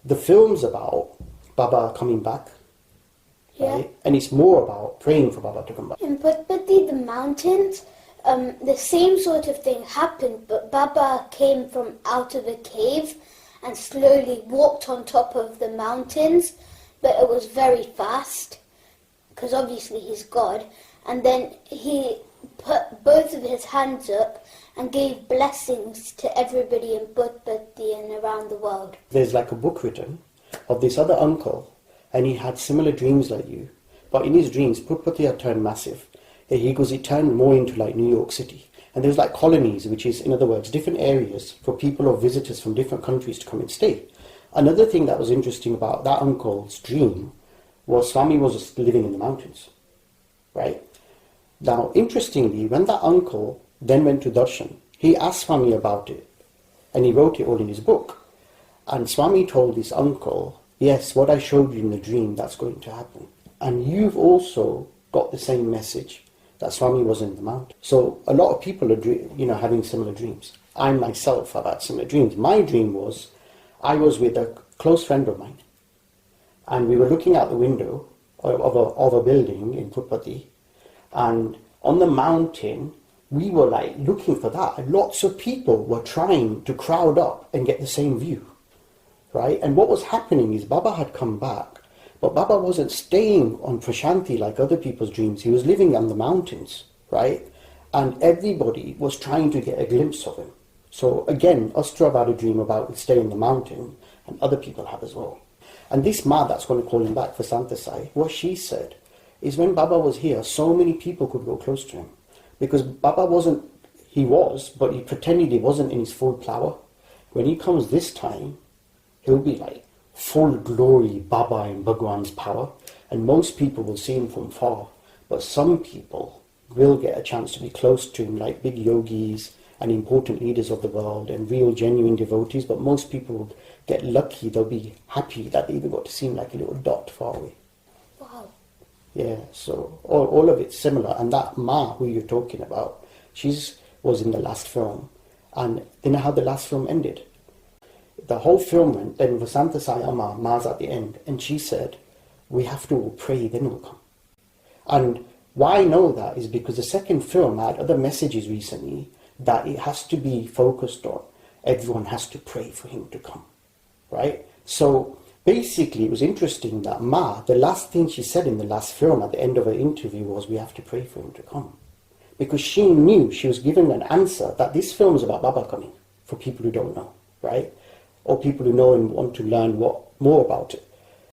The film's about Baba coming back, right? And it's more about praying for Baba to come back. In Putpati, the mountains, the same sort of thing happened, but Baba came from out of a cave and slowly walked on top of the mountains, but it was very fast, because obviously he's God, and then he put both of his hands up and gave blessings to everybody in Putpati and around the world. There's like a book written of this other uncle, and he had similar dreams like you, but in his dreams, Putpati had turned massive. He goes, it turned more into like New York City. And there's like colonies, which is, in other words, different areas for people or visitors from different countries to come and stay. Another thing that was interesting about that uncle's dream was Swami was living in the mountains, right? Now, interestingly, when that uncle then went to Darshan, he asked Swami about it, and he wrote it all in his book. And Swami told this uncle, yes, what I showed you in the dream, that's going to happen. And you've also got the same message, that Swami was in the mountain. So a lot of people are having similar dreams. I myself have had similar dreams. My dream was, I was with a close friend of mine, and we were looking out the window of a building in Putpati, and on the mountain, we were like looking for that. Lots of people were trying to crowd up and get the same view, right? And what was happening is Baba had come back, but Baba wasn't staying on Prashanti like other people's dreams. He was living on the mountains, right? And everybody was trying to get a glimpse of him. So again, Astra had a dream about staying in the mountain, and other people have as well. And this Ma that's going to call him back for Sathya Sai, what she said is when Baba was here, so many people could go close to him. Because Baba wasn't, he was, but he pretended he wasn't in his full power. When he comes this time, he'll be like full glory Baba in Bhagavan's power, and most people will see him from far, but some people will get a chance to be close to him, like big yogis and important leaders of the world and real genuine devotees, but most people will get lucky, they'll be happy that they even got to see him like a little dot far away. Wow. Yeah, so all of it's similar. And that Ma who you're talking about, was in the last film, and you know how the last film ended? The whole film went, then Vasanta Sai Amma, Ma's at the end, and she said, we have to all pray, then he'll come. And why I know that is because the second film had other messages recently that it has to be focused on. Everyone has to pray for him to come, right? So basically it was interesting that Ma, the last thing she said in the last film at the end of her interview was, we have to pray for him to come. Because she knew, she was given an answer that this film is about Baba coming, for people who don't know, right? Or people who know and want to learn more about it.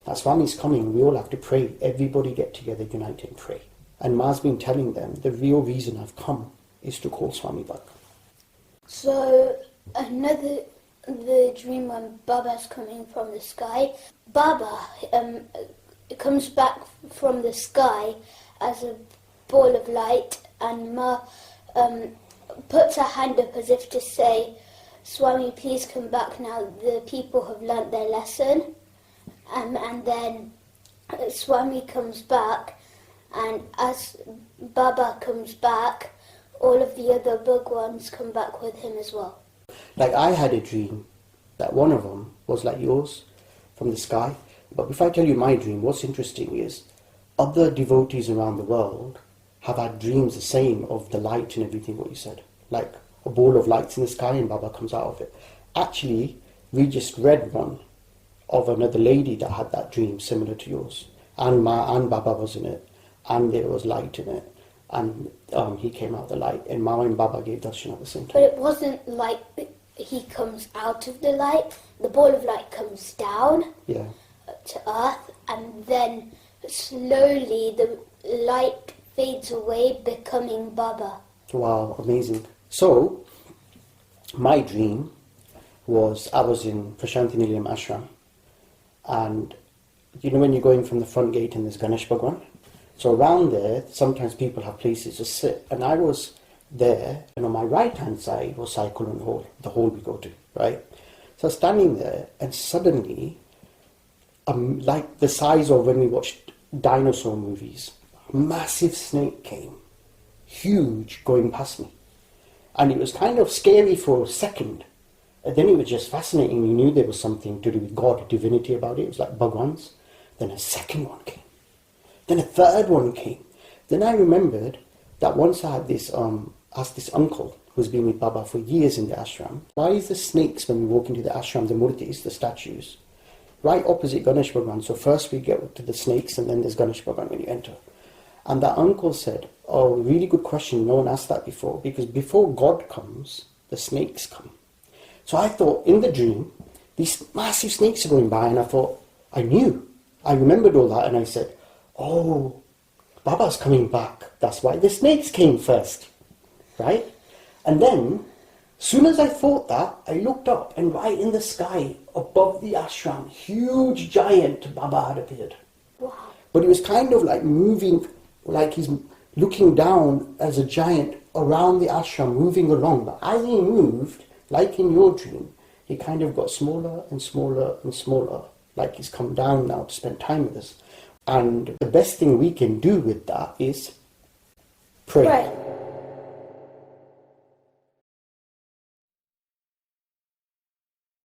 As Swami's coming, we all have to pray. Everybody get together, unite and pray. And Ma's been telling them, the real reason I've come is to call Swami back. So, the dream when Baba's coming from the sky, Baba comes back from the sky as a ball of light, and Ma puts her hand up as if to say, Swami, please come back now, the people have learnt their lesson. And then Swami comes back, and as Baba comes back, all of the other Bhagwans come back with him as well. Like I had a dream that one of them was like yours from the sky. But if I tell you my dream, what's interesting is other devotees around the world have had dreams the same of the light and everything what you said. Like a ball of lights in the sky and Baba comes out of it. Actually, we just read one of another lady that had that dream similar to yours. And Ma and Baba was in it. And there was light in it. And he came out the light. And Ma and Baba gave darshan at the same time. But it wasn't like he comes out of the light. The ball of light comes down to earth. And then slowly the light fades away, becoming Baba. Wow, amazing. So, my dream was, I was in Prashanti Nilayam Ashram, and you know when you're going from the front gate and there's Ganesh Bhagwan? So around there, sometimes people have places to sit, and I was there, and on my right-hand side was Sai Kulun Hall, the hall we go to, right? So I was standing there, and suddenly, like the size of when we watched dinosaur movies, a massive snake came, huge, going past me. And it was kind of scary for a second. And then it was just fascinating. We knew there was something to do with God, divinity about it. It was like Bhagavan's. Then a second one came. Then a third one came. Then I remembered that once I had this, asked this uncle who's been with Baba for years in the ashram, why is the snakes when we walk into the ashram, the murtis, the statues, right opposite Ganesh Bhagavan? So first we get to the snakes and then there's Ganesh Bhagavan when you enter. And that uncle said, oh, really good question. No one asked that before. Because before God comes, the snakes come. So I thought, in the dream, these massive snakes are going by, and I thought, I knew. I remembered all that, and I said, oh, Baba's coming back. That's why the snakes came first. Right? And then, soon as I thought that, I looked up, and right in the sky, above the ashram, huge giant Baba had appeared. Wow. But it was kind of like moving, like he's looking down as a giant around the ashram, moving along. But as he moved, like in your dream, he kind of got smaller and smaller and smaller, like he's come down now to spend time with us. And the best thing we can do with that is pray.